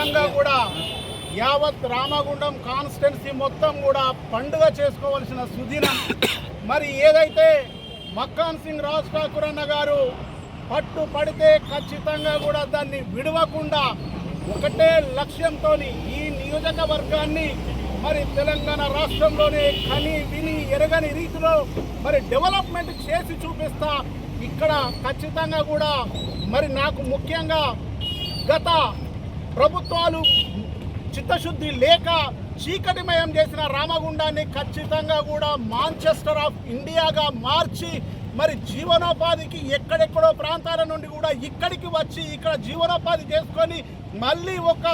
నిజంగా కూడా యావత్ రామగుండం కాన్స్టిట్యున్సీ మొత్తం కూడా పండుగ చేసుకోవాల్సిన సుదినం. మరి ఏదైతే మక్కాన్ సింగ్ రాజ్ ఠాకూర్ అన్న గారు పట్టు పడితే ఖచ్చితంగా కూడా దాన్ని విడవకుండా ఒకటే లక్ష్యంతో ఈ నియోజకవర్గాన్ని మరి తెలంగాణ రాష్ట్రంలోనే కని విని ఎరగని రీతిలో మరి డెవలప్మెంట్ చేసి చూపిస్తా. ఇక్కడ ఖచ్చితంగా కూడా మరి నాకు ముఖ్యంగా గత ప్రభుత్వాలు చిత్తశుద్ధి లేక చీకటిమయం చేసిన రామగుండాన్ని ఖచ్చితంగా కూడా మాంచెస్టర్ ఆఫ్ ఇండియాగా మార్చి మరి జీవనోపాధికి ఎక్కడెక్కడో ప్రాంతాల నుండి కూడా ఇక్కడికి వచ్చి ఇక్కడ జీవనోపాధి చేసుకొని మళ్ళీ ఒక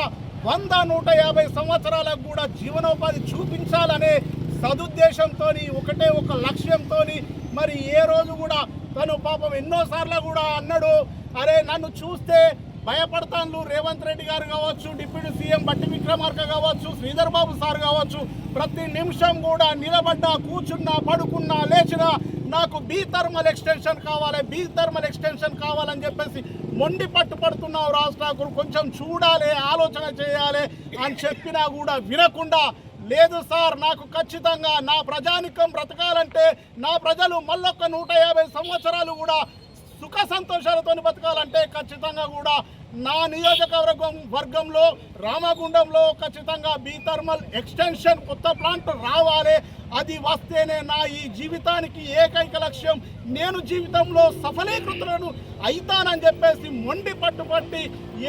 100-150 సంవత్సరాలకు కూడా జీవనోపాధి చూపించాలనే సదుద్దేశంతో ఒకటే ఒక లక్ష్యంతో మరి ఏ రోజు కూడా తను పాపం ఎన్నోసార్లు కూడా అన్నాడు, అరే నన్ను చూస్తే భయపడతాను రేవంత్ రెడ్డి గారు కావచ్చు, డిప్యూటీ సీఎం బట్టి విక్రమార్క కావచ్చు, శ్రీధర్ బాబు సార్ కావచ్చు, ప్రతి నిమిషం కూడా నిలబడ్డా కూర్చున్నా పడుకున్నా లేచినా నాకు బీ థర్మల్ ఎక్స్టెన్షన్ కావాలని చెప్పేసి మొండి పట్టుపడుతున్నావు రాజ్ ఠాకూర్, కొంచెం చూడాలి ఆలోచన చేయాలి అని చెప్పినా కూడా వినకుండా, లేదు సార్ నాకు ఖచ్చితంగా నా ప్రజానికం బ్రతకాలంటే నా ప్రజలు మళ్ళొక్క 150 సంవత్సరాలు కూడా సుఖ సంతోషాలతో బతకాలంటే ఖచ్చితంగా కూడా నా నియోజకవర్గంలో రామగుండంలో ఖచ్చితంగా బీ థర్మల్ ఎక్స్టెన్షన్ కొత్త ప్లాంట్ రావాలి. అది వస్తేనే నా ఈ జీవితానికి ఏకైక లక్ష్యం, నేను జీవితంలో సఫలీకృతులను అవుతానని చెప్పేసి మొండి పట్టుపట్టి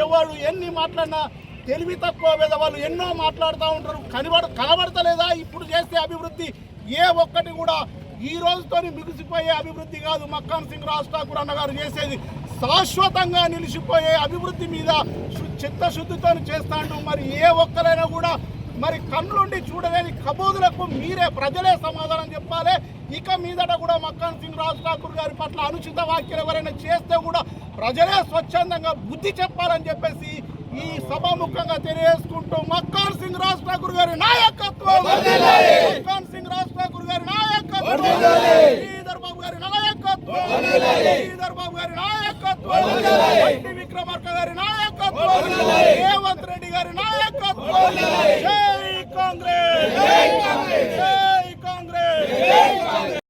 ఎవరు ఎన్ని మాట్లాడినా తెలివి తక్కువ వాళ్ళు ఎన్నో మాట్లాడుతూ ఉంటారు. కనబడతలేదా ఇప్పుడు చేసే అభివృద్ధి ఏ ఒక్కటి కూడా ఈ రోజుతో మిగిసిపోయే అభివృద్ధి కాదు. మక్కాన్ సింగ్ రాజ్ ఠాకూర్ అన్నగారు చేసేది శాశ్వతంగా నిలిచిపోయే అభివృద్ధి మీద చిత్తశుద్ధితో చేస్తాడు. మరి ఏ ఒక్కరైనా కూడా మరి కన్నులుండి చూడలేని కబోదులకు మీరే ప్రజలే సమాధానం చెప్పాలి. ఇక మీదట కూడా మక్కాన్ సింగ్ రాజ్ ఠాకూర్ గారి పట్ల అనుచిత వ్యాఖ్యలు ఎవరైనా చేస్తే కూడా ప్రజలే స్వచ్ఛందంగా బుద్ధి చెప్పాలని చెప్పేసి ఈ సభాముఖంగా తెలియజేసుకుంటూ మక్కాన్ సింగ్ రాజ్ ఠాకూర్ గారి నాయకత్వం, మక్కాన్ సింగ్ రాజ్ ఠాకూర్ గారి నాయకత్వం, శ్రీధర్ బాబు గారి నాయకత్వం, శ్రీధర్ బాబు గారి నాయకత్వం, బట్టి విక్రమార్క గారి నాయకత్వం, రేవంత్ రెడ్డి గారి నాయకత్వం. జై కాంగ్రెస్, జై కాంగ్రెస్.